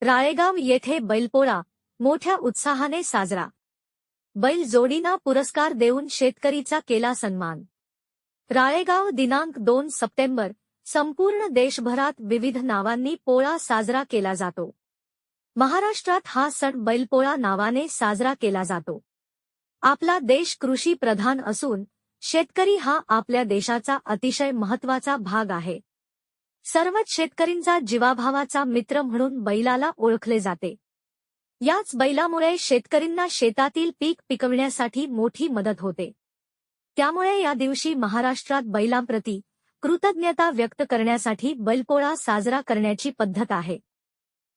राळेगाव येथे बैलपोळा मोठ्या उत्साहाने साजरा। बैल जोडींना पुरस्कार देऊन शेतकरीचा केला सन्मान। राळेगाव दिनांक 2 सप्टेंबर संपूर्ण देशभरात विविध नावांनी पोळा साजरा केला जातो। महाराष्ट्रात हा सण बैलपोळा नावाने साजरा केला जातो। आपला देश कृषी प्रधान असून शेतकरी हा आपल्या देशाचा अतिशय महत्त्वाचा भाग आहे। सर्वच शेतकरींचा जीवाभावाचा मित्र म्हणून बैलाला ओळखले जाते। याच बैलामुळे शेतकरींना शेतातील पीक पिकविण्यासाठी मोठी मदत होते। त्यामुळे या दिवशी महाराष्ट्रात बैलांप्रती कृतज्ञता व्यक्त करण्यासाठी बैलपोळा साजरा करण्याची पद्धत आहे।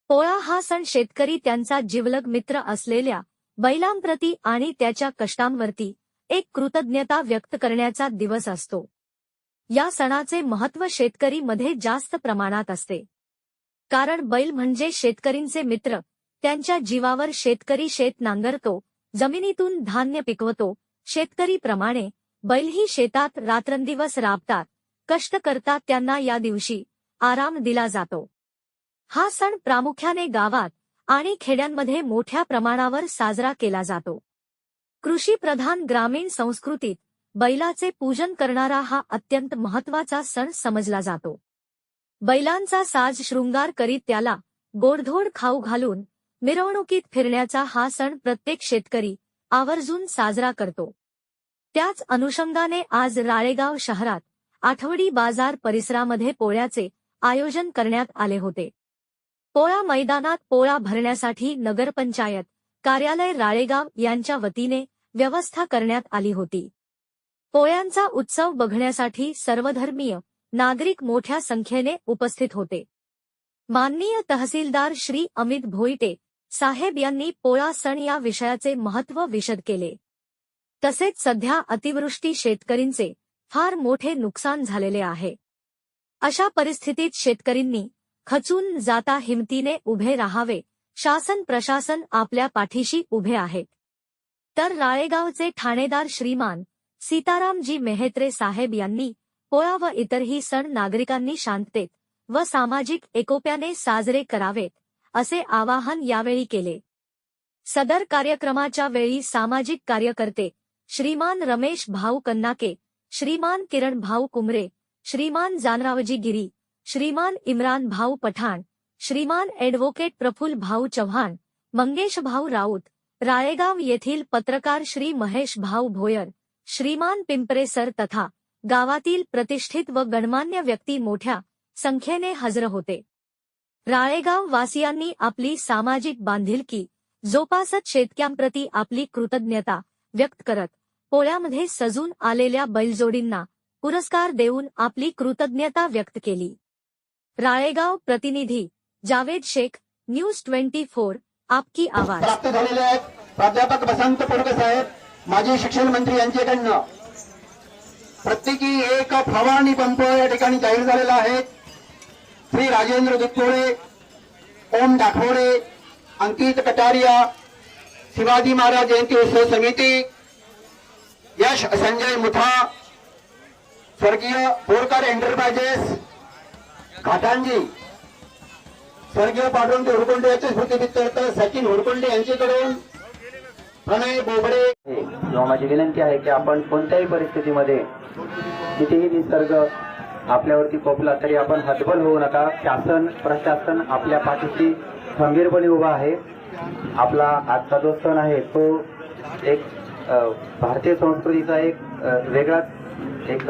पोळा हा सण शेतकरी त्यांचा जिवलग मित्र असलेल्या बैलांप्रती आणि त्याच्या कष्टांवरती एक कृतज्ञता व्यक्त करण्याचा दिवस असतो। या सणाचे महत्त्व शेतकरीमध्ये जास्त प्रमाणात असते, कारण बैल म्हणजे शेतकरींचे मित्र। त्यांच्या जीवावर शेतकरी शेत नांगरतो, जमिनीतून धान्य पिकवतो। शेतकरीप्रमाणे बैलही शेतात रात्रंदिवस राबतात, कष्ट करतात। त्यांना या दिवशी आराम दिला जातो। हा सण प्रामुख्याने गावात आणि खेड्यांमध्ये मोठ्या प्रमाणावर साजरा केला जातो। कृषीप्रधान ग्रामीण संस्कृतीत बैलाचे पूजन करणारा हा अत्यंत महत्त्वाचा सण समजला जातो। बैलांचा साज शृंगार करीत त्याला गोडधोड खाऊ घालून मिरवणुकीत फिरण्याचा हा सण प्रत्येक शेतकरी आवर्जून साजरा करतो। त्याच अनुषंगाने आज राळेगाव शहरात आठवडी बाजार परिसरामध्ये पोळ्याचे आयोजन करण्यात आले होते। पोळा मैदानात पोळा भरण्यासाठी नगरपंचायत कार्यालय राळेगाव यांच्या वतीने व्यवस्था करण्यात आली होती। पोळ्यांचा उत्सव बघण्यासाठी सर्वधर्मीय नागरिक मोठ्या संख्येने उपस्थित होते। माननीय तहसीलदार श्री अमित भोईटे साहेब यांनी पोळा सण या विषयाचे महत्त्व विशद केले। तसेच सध्या अतिवृष्टी शेतकरींचे फार मोठे नुकसान झालेले आहे। अशा परिस्थितीत शेतकरींनी खचून जाता हिमतीने उभे राहावे। शासन प्रशासन आपल्या पाठीशी उभे आहेत। तर राळेगावचे ठाणेदार श्रीमान सीतारामजी मेहेत्रे साहेब यांनी पोळा व इतरही सण नागरिकांनी शांततेत व सामाजिक एकोप्याने साजरे करावेत असे आवाहन यावेळी केले। सदर कार्यक्रमाच्या वेळी सामाजिक कार्यकर्ते श्रीमान रमेश भाऊ कन्नाके, श्रीमान किरण भाऊ कुमरे, श्रीमान जानरावजी गिरी, श्रीमान इम्रान भाऊ पठाण, श्रीमान ॲडव्होकेट प्रफुल्ल भाऊ चव्हाण, मंगेश भाऊ राऊत, राळेगाव येथील पत्रकार श्री महेश भाऊ भोयर, श्रीमान पिंपरे सर तथा गावातील प्रतिष्ठित व गणमान्य व्यक्ती मोठ्या संख्येने हजर होते। राळेगाव वासियांनी आपली सामाजिक बांधिलकी जोपासत शेतकऱ्यांप्रती आपली कृतज्ञता व्यक्त करत पोळ्यामध्ये सजून आलेल्या बैलजोडींना पुरस्कार देऊन आपली कृतज्ञता व्यक्त केली। राळेगाव प्रतिनिधी जावेद शेख, न्यूज 24, आपकी आवाज। प्राप्त झालेले आहेत प्राध्यापक वसंत पोरगे साहेब, माजी शिक्षण मंत्री यांच्याकडनं प्रत्येकी एक फवारणी पंप या ठिकाणी जाहीर झालेला आहे। श्री राजेंद्र दुधपोळे, ओम डाखोडे, अंकित कटारिया, शिवाजी महाराज जयंती उत्सव समिती, यश संजय मुठा, स्वर्गीय बोरकर एंटरप्राइजेस घाटांजी, स्वर्गीय पांडुरंग हुरकुंडे यांचे स्मृतिप्रीत्यर्थ सचिन हुरकुंडे यांच्याकडून प्रणय बोबडे। जेव्हा माझी विनंती आहे की आपण कोणत्याही परिस्थितीमध्ये कितीही निसर्ग आपल्यावरती कोपला तरी आपण हतबल होऊ नका। शासन प्रशासन आपल्या पाठीशी खंबीरपणे उभा आहे। आपला आजचा जो सण आहे तो एक भारतीय संस्कृतीचा एक वेगळाच एक